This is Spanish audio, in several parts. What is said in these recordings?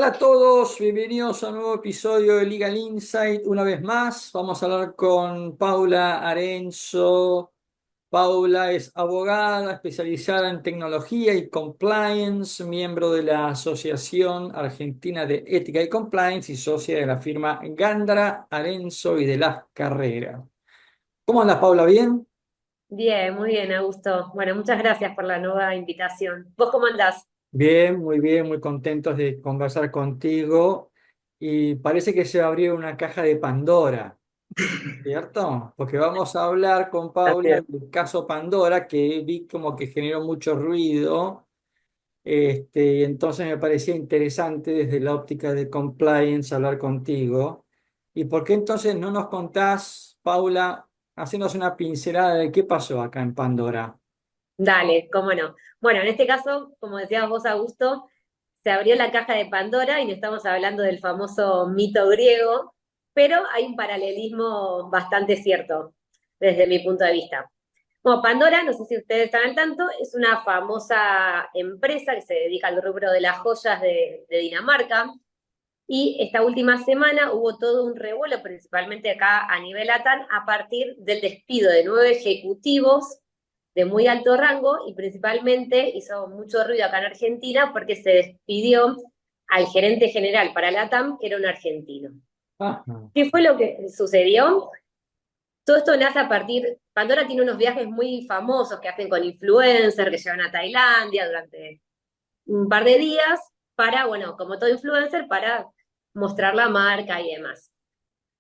Hola a todos, bienvenidos a un nuevo episodio de Legal Insight. Una vez más, vamos a hablar con Paula Arenzo. Paula es abogada especializada en tecnología y compliance, miembro de la Asociación Argentina de Ética y Compliance y socia de la firma Gándara, Arenzo y de las Carreras. ¿Cómo andas, Paula? ¿Bien? Bien, muy bien, Augusto. Bueno, muchas gracias por la nueva invitación. ¿Vos cómo andás? Bien, muy contentos de conversar contigo. Y parece que se abrió una caja de Pandora. ¿Cierto? Porque vamos a hablar con Así Paula es. del caso Pandora, que vi como que generó mucho ruido. Y entonces me parecía interesante desde la óptica de compliance hablar contigo. ¿Y por qué entonces no nos contás, Paula, haciendo una pincelada de qué pasó acá en Pandora? Dale, cómo no. Bueno, en este caso, como decías vos, Augusto, se abrió la caja de Pandora y no estamos hablando del famoso mito griego, pero hay un paralelismo bastante cierto desde mi punto de vista. Bueno, Pandora, no sé si ustedes están al tanto, es una famosa empresa que se dedica al rubro de las joyas de Dinamarca. Y esta última semana hubo todo un revuelo, principalmente acá a nivel LATAM, a partir del despido de 9 ejecutivos de muy alto rango y principalmente hizo mucho ruido acá en Argentina porque se despidió al gerente general para LATAM, que era un argentino. Ajá, ¿Qué fue lo que sucedió? Todo esto nace a partir, Pandora tiene unos viajes muy famosos que hacen con influencers, que llevan a Tailandia durante un par de días para, bueno, como todo influencer, para mostrar la marca y demás.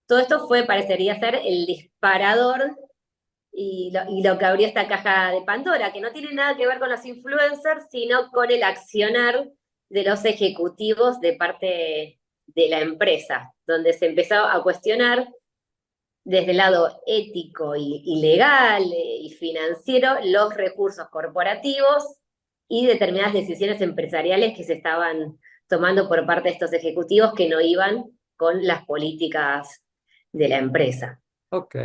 Todo esto fue, parecería ser el disparador y lo que abrió esta caja de Pandora, que no tiene nada que ver con los influencers, sino con el accionar de los ejecutivos de parte de la empresa, donde se empezó a cuestionar desde el lado ético y legal y financiero los recursos corporativos y determinadas decisiones empresariales que se estaban tomando por parte de estos ejecutivos que no iban con las políticas de la empresa. ok.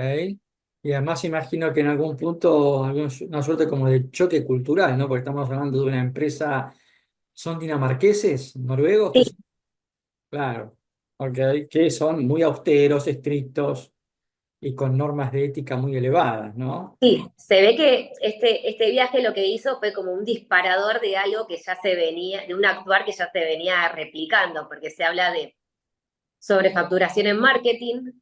Y además imagino que en algún punto, una suerte como de choque cultural, ¿no? Porque estamos hablando de una empresa, ¿son dinamarqueses, noruegos? Sí, Claro, ok, que son muy austeros, estrictos y con normas de ética muy elevadas, ¿no? sí, se ve que este viaje lo que hizo fue como un disparador de algo que ya se venía, de un actuar que ya se venía replicando, porque se habla de sobrefacturación en marketing,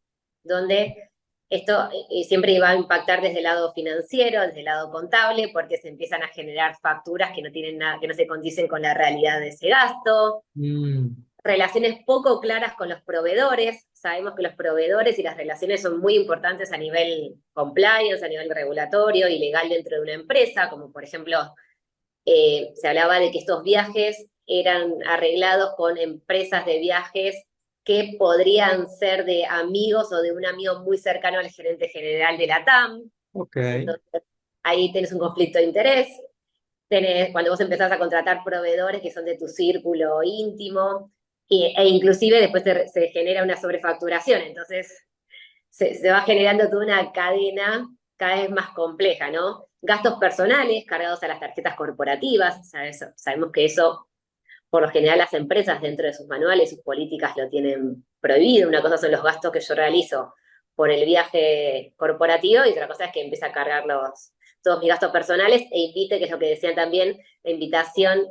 donde esto siempre iba a impactar desde el lado financiero, desde el lado contable, porque se empiezan a generar facturas que no tienen nada, que no se condicen con la realidad de ese gasto, Mm, relaciones poco claras con los proveedores. Sabemos que los proveedores y las relaciones son muy importantes a nivel compliance, a nivel regulatorio y legal dentro de una empresa, como por ejemplo se hablaba de que estos viajes eran arreglados con empresas de viajes que podrían ser de amigos o de un amigo muy cercano al gerente general de la TAM. ok. Entonces, ahí tenés un conflicto de interés. Cuando vos empezás a contratar proveedores que son de tu círculo íntimo, e inclusive después se genera una sobrefacturación. Entonces, se va generando toda una cadena cada vez más compleja, ¿no? Gastos personales cargados a las tarjetas corporativas, sabemos que eso, por lo general, las empresas dentro de sus manuales, sus políticas lo tienen prohibido. Una cosa son los gastos que yo realizo por el viaje corporativo y otra cosa es que empiece a cargar todos mis gastos personales e invite, que es lo que decían también, la invitación,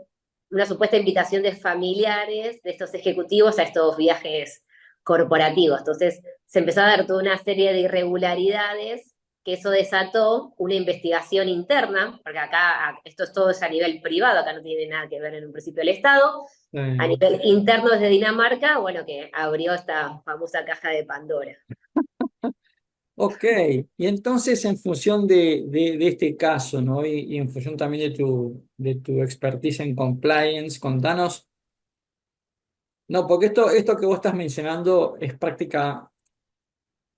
una supuesta invitación de familiares de estos ejecutivos a estos viajes corporativos. Entonces se empezó a dar toda una serie de irregularidades que eso desató una investigación interna, porque acá esto es todo a nivel privado, acá no tiene nada que ver en un principio el Estado, a Eh, nivel interno desde Dinamarca, bueno, que abrió esta famosa caja de Pandora. ok, y entonces en función de este caso, ¿no? Y en función también de tu expertise en compliance, contanos, no, porque esto que vos estás mencionando es práctica,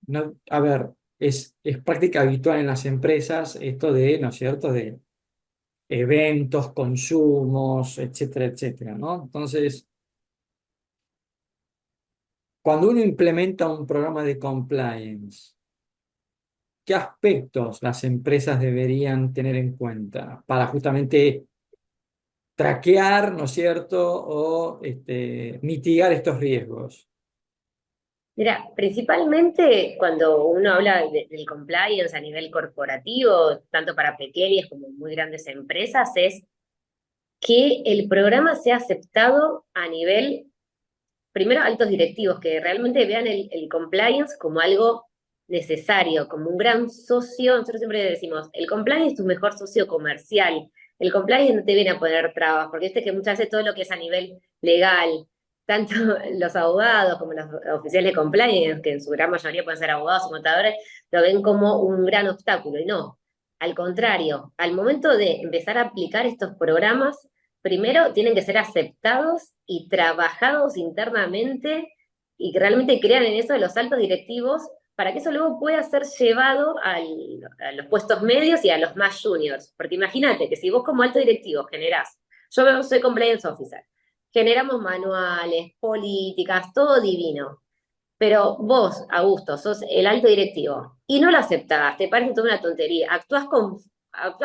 no, a ver, es práctica habitual en las empresas, esto de, ¿no es cierto?, de eventos, consumos, etcétera, etcétera, ¿no? Entonces, cuando uno implementa un programa de compliance, ¿qué aspectos las empresas deberían tener en cuenta para justamente traquear, ¿no es cierto? O mitigar estos riesgos. Mira, principalmente cuando uno habla del compliance a nivel corporativo, tanto para pequeñas como muy grandes empresas, es que el programa sea aceptado a nivel, primero, altos directivos, que realmente vean el compliance como algo necesario, como un gran socio. Nosotros siempre decimos, el compliance es tu mejor socio comercial. El compliance no te viene a poner trabas, porque viste que muchas veces todo lo que es a nivel legal, tanto los abogados como los oficiales de compliance, que en su gran mayoría pueden ser abogados o contadores, lo ven como un gran obstáculo. Y no, al contrario, al momento de empezar a aplicar estos programas, primero tienen que ser aceptados y trabajados internamente y que realmente crean en eso de los altos directivos para que eso luego pueda ser llevado a los puestos medios y a los más juniors. Porque imagínate que si vos como alto directivo generás, soy compliance officer, generamos manuales, políticas, todo divino, pero vos, Augusto, sos el alto directivo y no lo aceptás, te parece toda una tontería, actúas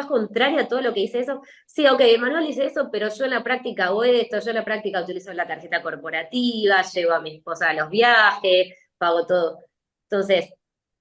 contrario a todo lo que dice eso. Sí, ok, el manual dice eso, pero yo en la práctica hago esto, yo en la práctica utilizo la tarjeta corporativa, llevo a mi esposa a los viajes, pago todo. Entonces,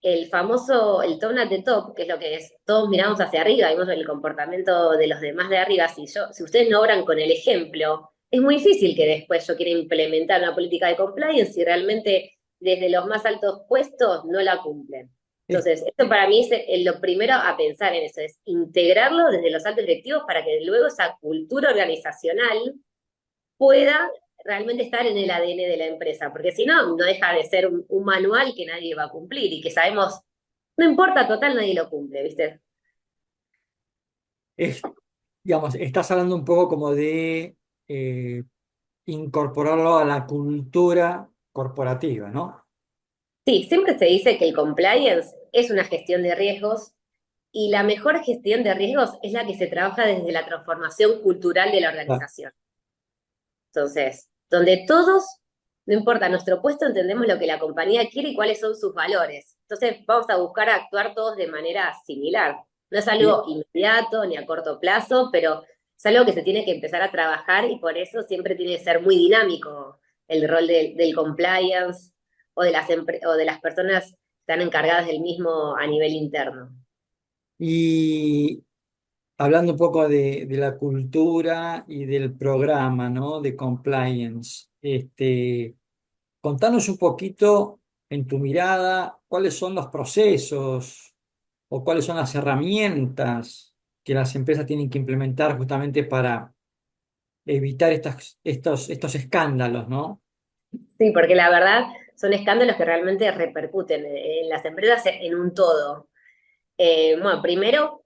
el famoso, el tone at the top, que es lo que es, todos miramos hacia arriba, vemos el comportamiento de los demás de arriba, si ustedes no obran con el ejemplo, es muy difícil que después yo quiera implementar una política de compliance si realmente desde los más altos puestos no la cumplen. Es- Entonces, esto para mí es lo primero a pensar en eso, es integrarlo desde los altos directivos para que luego esa cultura organizacional pueda realmente estar en el ADN de la empresa, porque si no, no deja de ser un manual que nadie va a cumplir y que sabemos, no importa, total, nadie lo cumple, ¿viste? es, digamos, estás hablando un poco como de eh, incorporarlo a la cultura corporativa, ¿no? Sí, siempre se dice que el compliance es una gestión de riesgos y la mejor gestión de riesgos es la que se trabaja desde la transformación cultural de la Ah, organización. Entonces, donde todos, no importa nuestro puesto, entendemos lo que la compañía quiere y cuáles son sus valores. Entonces, vamos a buscar actuar todos de manera similar. No es y, algo inmediato ni a corto plazo, pero es algo que se tiene que empezar a trabajar y por eso siempre tiene que ser muy dinámico el rol del compliance o de las personas que están encargadas del mismo a nivel interno. y hablando un poco de la cultura y del programa, ¿no? De compliance, contanos un poquito en tu mirada cuáles son los procesos o cuáles son las herramientas que las empresas tienen que implementar justamente para evitar estos escándalos, ¿no? Sí, porque la verdad son escándalos que realmente repercuten en las empresas en un todo. Bueno, primero,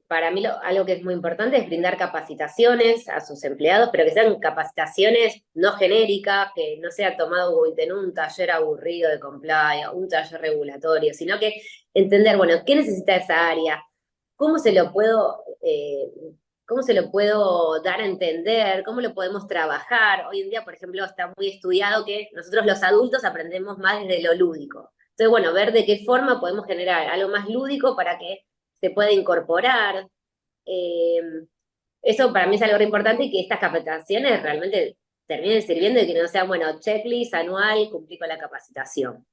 para mí algo que es muy importante es brindar capacitaciones a sus empleados, pero que sean capacitaciones no genéricas, que no sea tomado uy, en un taller aburrido de compliance, un taller regulatorio, sino que entender, bueno, qué necesita esa área, cómo se lo puedo, cómo se lo puedo dar a entender, cómo lo podemos trabajar. Hoy en día, por ejemplo, está muy estudiado que nosotros los adultos aprendemos más desde lo lúdico. Entonces, bueno, ver de qué forma podemos generar algo más lúdico para que se puede incorporar. Eh, Eso para mí es algo re importante y que estas capacitaciones realmente terminen sirviendo y que no sea, bueno, checklist anual, cumplir con la capacitación.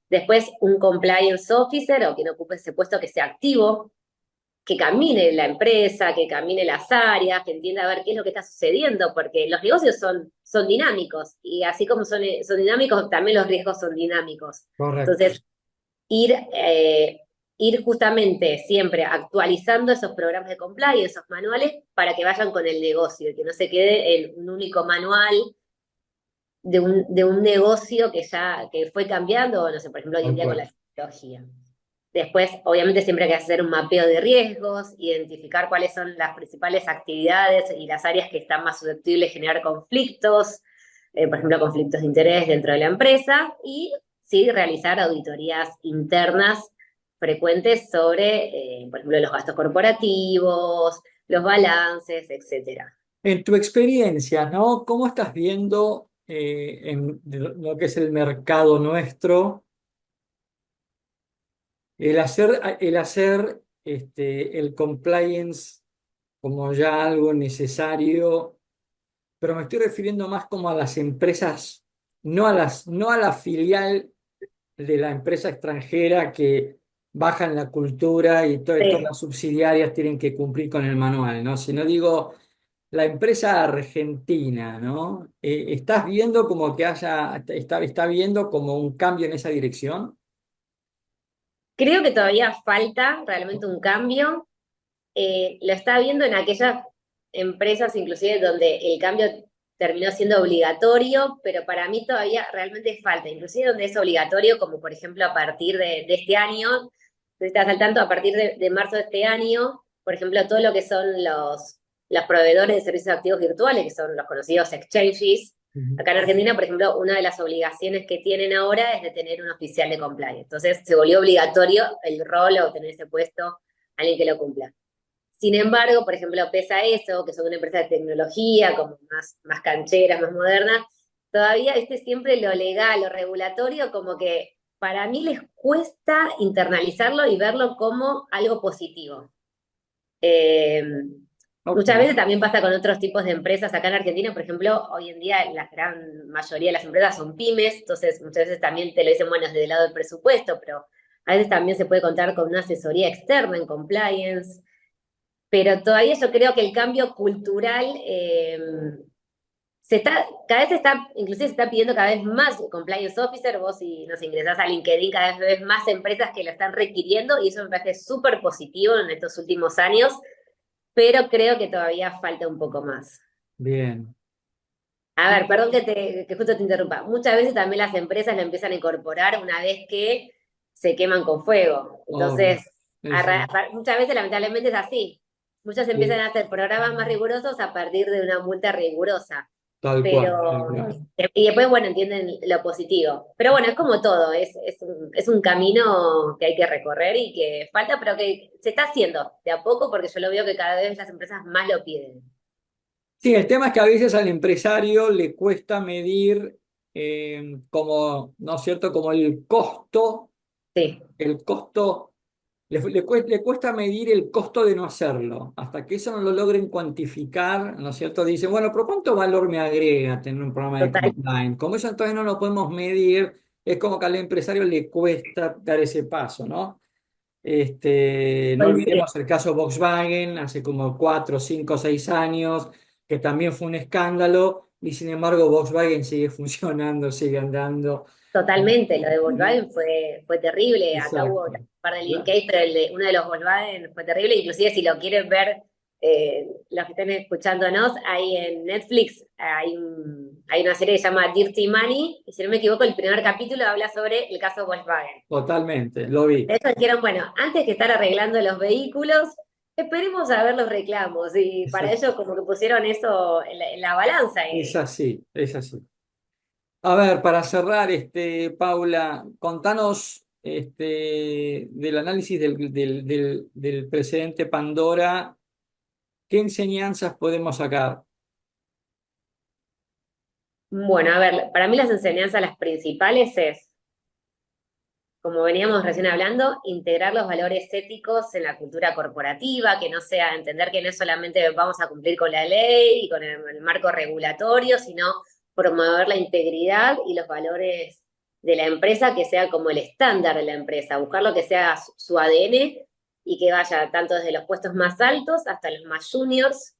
Después, un compliance officer o quien ocupe ese puesto que sea activo, que camine la empresa, que camine las áreas, que entienda a ver qué es lo que está sucediendo, porque los negocios son dinámicos y así como son dinámicos, también los riesgos son dinámicos. Correcto. Entonces, ir, ir justamente siempre actualizando esos programas de compliance, esos manuales, para que vayan con el negocio y que no se quede en un único manual de un negocio que ya que fue cambiando, no sé, por ejemplo, hoy en Tal día con cual. la tecnología. Después, obviamente, siempre hay que hacer un mapeo de riesgos, identificar cuáles son las principales actividades y las áreas que están más susceptibles de generar conflictos, por ejemplo, conflictos de interés dentro de la empresa, y sí, realizar auditorías internas frecuentes sobre, por ejemplo, los gastos corporativos, los balances, etcétera. En tu experiencia, ¿no? ¿Cómo estás viendo en lo que es el mercado nuestro el hacer el compliance como ya algo necesario, pero me estoy refiriendo más como a las empresas, no a la filial de la empresa extranjera que bajan la cultura y todas Sí. las subsidiarias tienen que cumplir con el manual, ¿no? Sino digo, la empresa argentina, ¿no? ¿Estás viendo como que está viendo como un cambio en esa dirección? Creo que todavía falta realmente un cambio. Lo está viendo en aquellas empresas inclusive donde el cambio terminó siendo obligatorio, pero para mí todavía realmente falta, inclusive donde es obligatorio, como por ejemplo a partir de este año, si estás al tanto, a partir de marzo de este año, por ejemplo, todo lo que son los proveedores de servicios activos virtuales, que son los conocidos exchanges. Ujú. Acá en Argentina, por ejemplo, una de las obligaciones que tienen ahora es de tener un oficial de compliance. Entonces, se volvió obligatorio el rol o tener ese puesto, alguien que lo cumpla. Sin embargo, por ejemplo, pese a eso, que son una empresa de tecnología, como más cancheras, más modernas, todavía siempre lo legal, lo regulatorio, como que para mí les cuesta internalizarlo y verlo como algo positivo. Eh, Ok. Muchas veces también pasa con otros tipos de empresas. Acá en Argentina, por ejemplo, hoy en día la gran mayoría de las empresas son pymes, entonces muchas veces también te lo dicen, bueno, desde el lado del presupuesto, pero a veces también se puede contar con una asesoría externa en compliance. Pero todavía yo creo que el cambio cultural cada vez se está, inclusive se está pidiendo cada vez más compliance officer. Vos si nos ingresás a LinkedIn, cada vez ves más empresas que lo están requiriendo y eso me parece súper positivo en estos últimos años, pero creo que todavía falta un poco más. Bien. A ver, perdón que justo te interrumpa. Muchas veces también las empresas lo empiezan a incorporar una vez que se queman con fuego. Obvio. Entonces, Eso, muchas veces lamentablemente es así. Muchas empiezan sí, a hacer programas más rigurosos a partir de una multa rigurosa. tal cual, tal Pero, cual. y después, bueno, entienden lo positivo. Pero bueno, es como todo, es un camino que hay que recorrer y que falta, pero que se está haciendo de a poco porque yo lo veo que cada vez las empresas más lo piden. Sí, el tema es que a veces al empresario le cuesta medir como, ¿no es cierto? Como Sí, el costo, le cuesta medir el costo de no hacerlo. Hasta que eso no lo logren cuantificar, ¿no es cierto? Dicen, bueno, pero ¿cuánto valor me agrega tener un programa de total. compliance? Como eso entonces no lo podemos medir, es como que al empresario le cuesta dar ese paso, ¿no? No Coincido. olvidemos el caso Volkswagen hace como 4, 5, 6 años, que también fue un escándalo, y sin embargo Volkswagen sigue funcionando, sigue andando. Totalmente, lo de Volkswagen fue terrible. Acá hubo un Exacto. par de leading case, pero uno de los Volkswagen fue terrible. Inclusive si lo quieren ver, los que estén escuchándonos, ahí en Netflix hay una serie que se llama Dirty Money, y si no me equivoco, el primer capítulo habla sobre el caso Volkswagen. Totalmente, lo vi. De hecho dijeron, bueno, antes que estar arreglando los vehículos, esperemos a ver los reclamos. Y para Exacto. ello como que pusieron eso en la balanza. Es así, es así. A ver, para cerrar, Paula, contanos del análisis del precedente Pandora, ¿qué enseñanzas podemos sacar? Bueno, a ver, para mí las enseñanzas, las principales es como veníamos recién hablando, integrar los valores éticos en la cultura corporativa, que no sea entender que no es solamente vamos a cumplir con la ley y con el marco regulatorio, sino promover la integridad y los valores de la empresa, que sea como el estándar de la empresa, buscar lo que sea su ADN y que vaya tanto desde los puestos más altos hasta los más juniors.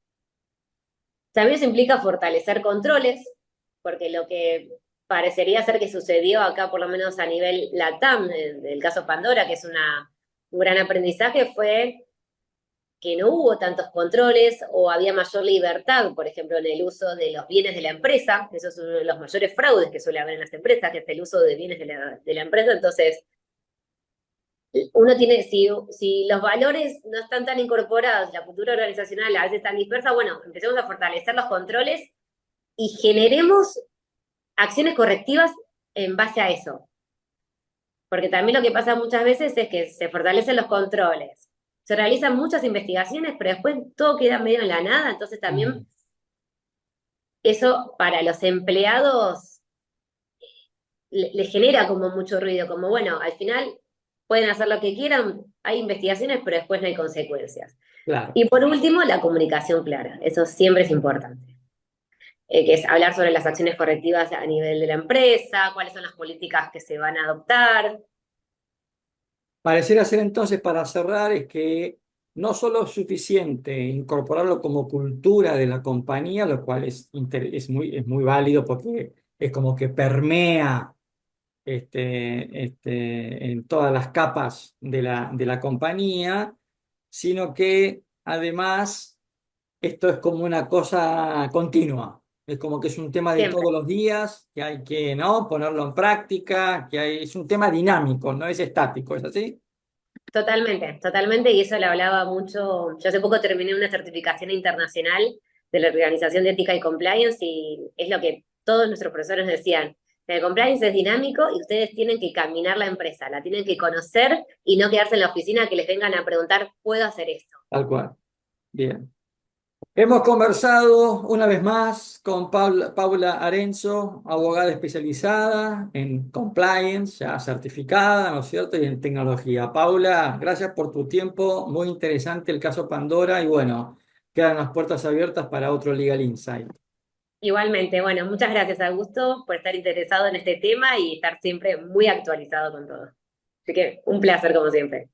También eso implica fortalecer controles, porque lo que parecería ser que sucedió acá, por lo menos a nivel LATAM, del caso Pandora, que es un gran aprendizaje, fue que no hubo tantos controles o había mayor libertad, por ejemplo, en el uso de los bienes de la empresa. Eso es uno de los mayores fraudes que suele haber en las empresas, que es el uso de bienes de la empresa. Entonces, uno tiene, si los valores no están tan incorporados, la cultura organizacional a veces tan dispersa, bueno, empecemos a fortalecer los controles y generemos acciones correctivas en base a eso. Porque también lo que pasa muchas veces es que se fortalecen los controles, se realizan muchas investigaciones, pero después todo queda medio en la nada, entonces Mm. también eso para los empleados le genera como mucho ruido, como bueno, al final pueden hacer lo que quieran, hay investigaciones, pero después no hay consecuencias. Claro. Y por último, la comunicación clara, eso siempre es importante, que es hablar sobre las acciones correctivas a nivel de la empresa, cuáles son las políticas que se van a adoptar. Pareciera ser entonces, para cerrar, es que no solo es suficiente incorporarlo como cultura de la compañía, lo cual es muy válido porque es como que permea en todas las capas de la compañía, sino que además esto es como una cosa continua. Es como que es un tema de Siempre. todos los días, que hay que, ¿no?, ponerlo en práctica, es un tema dinámico, no es estático, ¿es así? Totalmente, totalmente, y eso lo hablaba mucho. Yo hace poco terminé una certificación internacional de la Organización de Ética y Compliance y es lo que todos nuestros profesores decían. El compliance es dinámico y ustedes tienen que caminar la empresa, la tienen que conocer y no quedarse en la oficina que les vengan a preguntar, ¿puedo hacer esto? Tal cual. Bien. Hemos conversado una vez más con Paula Arenzo, abogada especializada en compliance, ya certificada, ¿no es cierto?, y en tecnología. Paula, gracias por tu tiempo, muy interesante el caso Pandora y bueno, quedan las puertas abiertas para otro Legal Insight. Igualmente, bueno, muchas gracias, Augusto, por estar interesado en este tema y estar siempre muy actualizado con todo. Así que un placer como siempre.